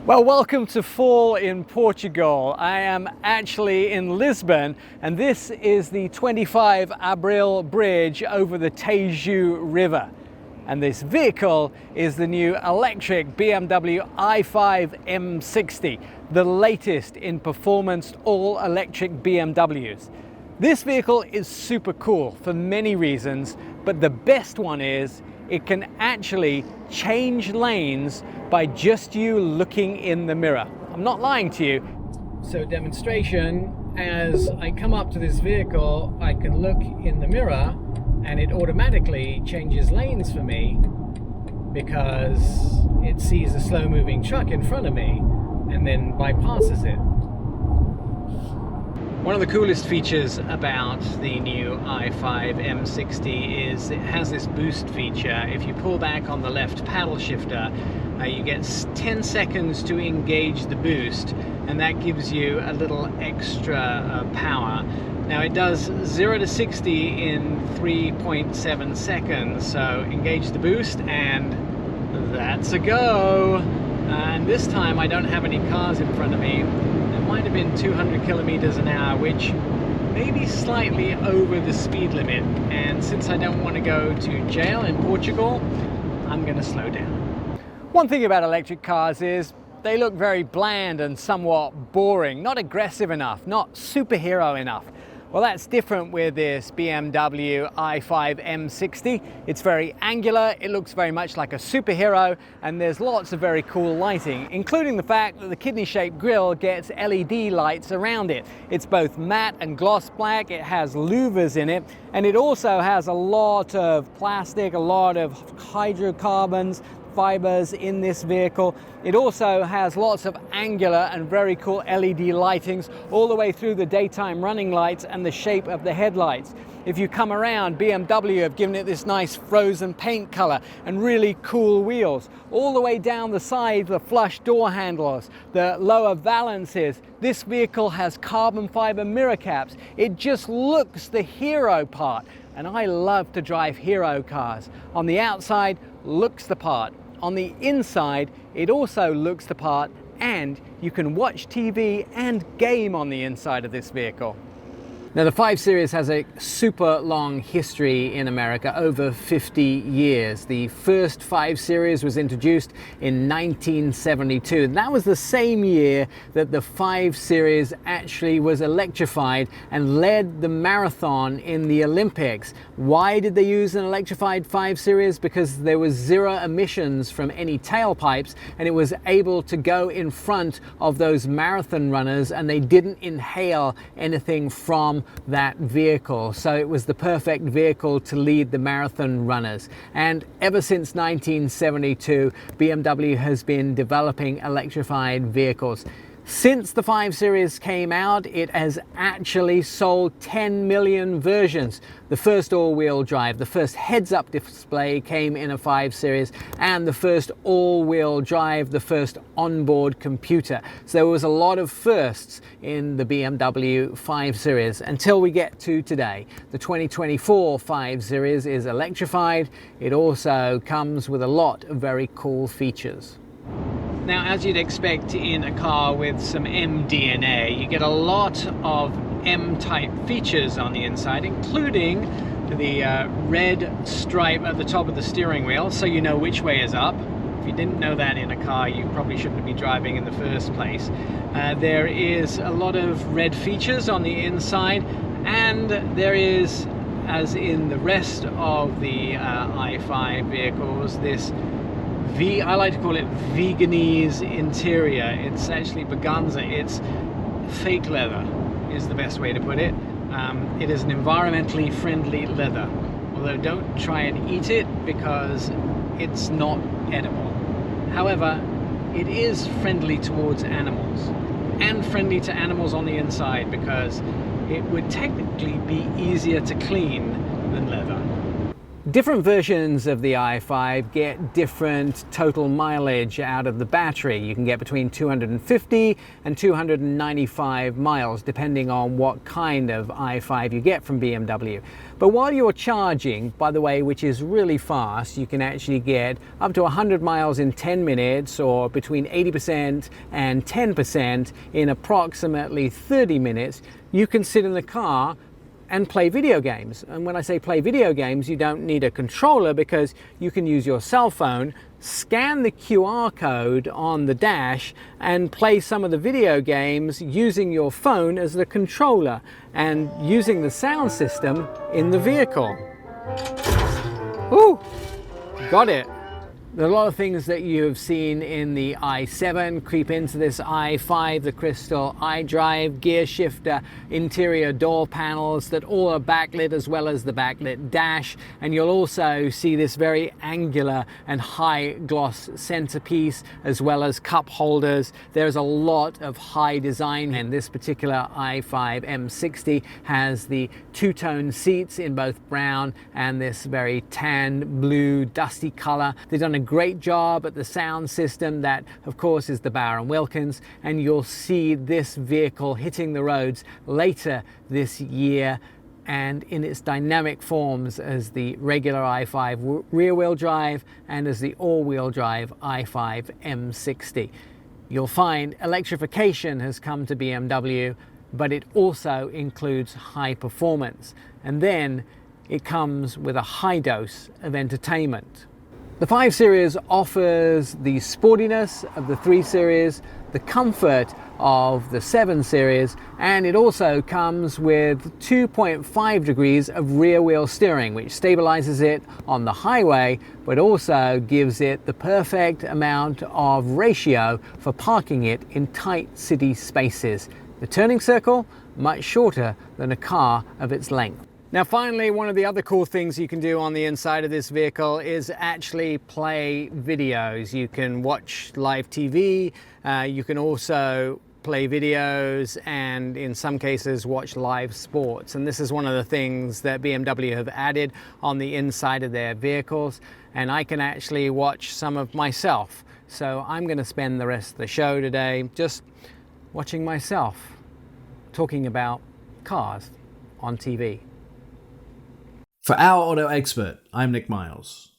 Well, welcome to fall in Portugal. I am actually in Lisbon, and this is the 25 Abril bridge over the Tejo River. And this vehicle is the new electric BMW i5 M60, the latest in performance all-electric BMWs. This vehicle is super cool for many reasons, but the best one is it can actually change lanes by just you looking in the mirror. I'm not lying to you. So demonstration, as I come up to this vehicle, I can look in the mirror and it automatically changes lanes for me because it sees a slow moving truck in front of me and then bypasses it. One of the coolest features about the new i5 M60 is it has this boost feature. If you pull back on the left paddle shifter, you get 10 seconds to engage the boost, and that gives you a little extra power. Now it does 0 to 60 in 3.7 seconds, so engage the boost and that's a go. And this time I don't have any cars in front of me. Might have been 200 kilometers an hour, which may be slightly over the speed limit, and since I don't want to go to jail in Portugal, I'm going to slow down. One thing about electric cars is they look very bland and somewhat boring, not aggressive enough, not superhero enough. Well, that's different with this BMW i5 M60. It's very angular, it looks very much like a superhero, and there's lots of very cool lighting, including the fact that the kidney-shaped grille gets LED lights around it. It's both matte and gloss black, it has louvers in it, and it also has a lot of plastic, a lot of hydrocarbons, fibers in this vehicle. It also has lots of angular and very cool LED lightings all the way through the daytime running lights and the shape of the headlights. If you come around, BMW have given it this nice frozen paint color and really cool wheels. All the way down the side, the flush door handles, the lower valances. This vehicle has carbon fiber mirror caps. It just looks the hero part, and I love to drive hero cars. On the outside, looks the part. On the inside, it also looks the part, and you can watch TV and game on the inside of this vehicle. Now, the 5 Series has a super long history in America, over 50 years. The first 5 Series was introduced in 1972. And that was the same year that the 5 Series actually was electrified and led the marathon in the Olympics. Why did they use an electrified 5 Series? Because there was 0 emissions from any tailpipes, and it was able to go in front of those marathon runners, and they didn't inhale anything from that vehicle. So it was the perfect vehicle to lead the marathon runners. And ever since 1972, BMW has been developing electrified vehicles. Since the 5 Series came out, it has actually sold 10 million versions. The first all-wheel drive, the first heads-up display came in a 5 Series, and the first all-wheel drive, the first onboard computer. So there was a lot of firsts in the BMW 5 Series until we get to today. The 2024 5 Series is electrified. It also comes with a lot of very cool features. Now, as you'd expect in a car with some M DNA, you get a lot of M-type features on the inside, including the red stripe at the top of the steering wheel, so you know which way is up. If you didn't know that in a car, you probably shouldn't be driving in the first place. There is a lot of red features on the inside, and there is, as in the rest of the i5 vehicles, this I like to call it veganese interior. It's actually Berganza. It's fake leather is the best way to put it. It is an environmentally friendly leather, although don't try and eat it because it's not edible. However, it is friendly towards animals, and friendly to animals on the inside, because it would technically be easier to clean than leather. Different versions of the i5 get different total mileage out of the battery. You can get between 250 and 295 miles depending on what kind of i5 you get from BMW. But while you're charging, by the way, which is really fast, you can actually get up to 100 miles in 10 minutes or between 80% and 10% in approximately 30 minutes. You can sit in the car and play video games. And when I say play video games, you don't need a controller because you can use your cell phone, scan the QR code on the dash and play some of the video games using your phone as the controller and using the sound system in the vehicle. Ooh, got it. There are a lot of things that you've seen in the i7 creep into this i5, the crystal iDrive, gear shifter, interior door panels that all are backlit as well as the backlit dash. And you'll also see this very angular and high gloss centerpiece as well as cup holders. There's a lot of high design, and this particular i5 M60 has the two-tone seats in both brown and this very tan blue dusty color. They've done a great job at the sound system. That of course is the Bowers & Wilkins, and you'll see this vehicle hitting the roads later this year and in its dynamic forms as the regular i5 rear-wheel drive and as the all-wheel drive i5 M60. You'll find electrification has come to BMW, but it also includes high performance, and then it comes with a high dose of entertainment. The 5 Series offers the sportiness of the 3 Series, the comfort of the 7 Series, and it also comes with 2.5 degrees of rear wheel steering, which stabilizes it on the highway, but also gives it the perfect amount of ratio for parking it in tight city spaces. The turning circle, much shorter than a car of its length. Now finally, one of the other cool things you can do on the inside of this vehicle is actually play videos. You can watch live TV, you can also play videos and in some cases watch live sports. And this is one of the things that BMW have added on the inside of their vehicles. And I can actually watch some of myself. So I'm going to spend the rest of the show today just watching myself talking about cars on TV. For Our Auto Expert, I'm Nick Miles.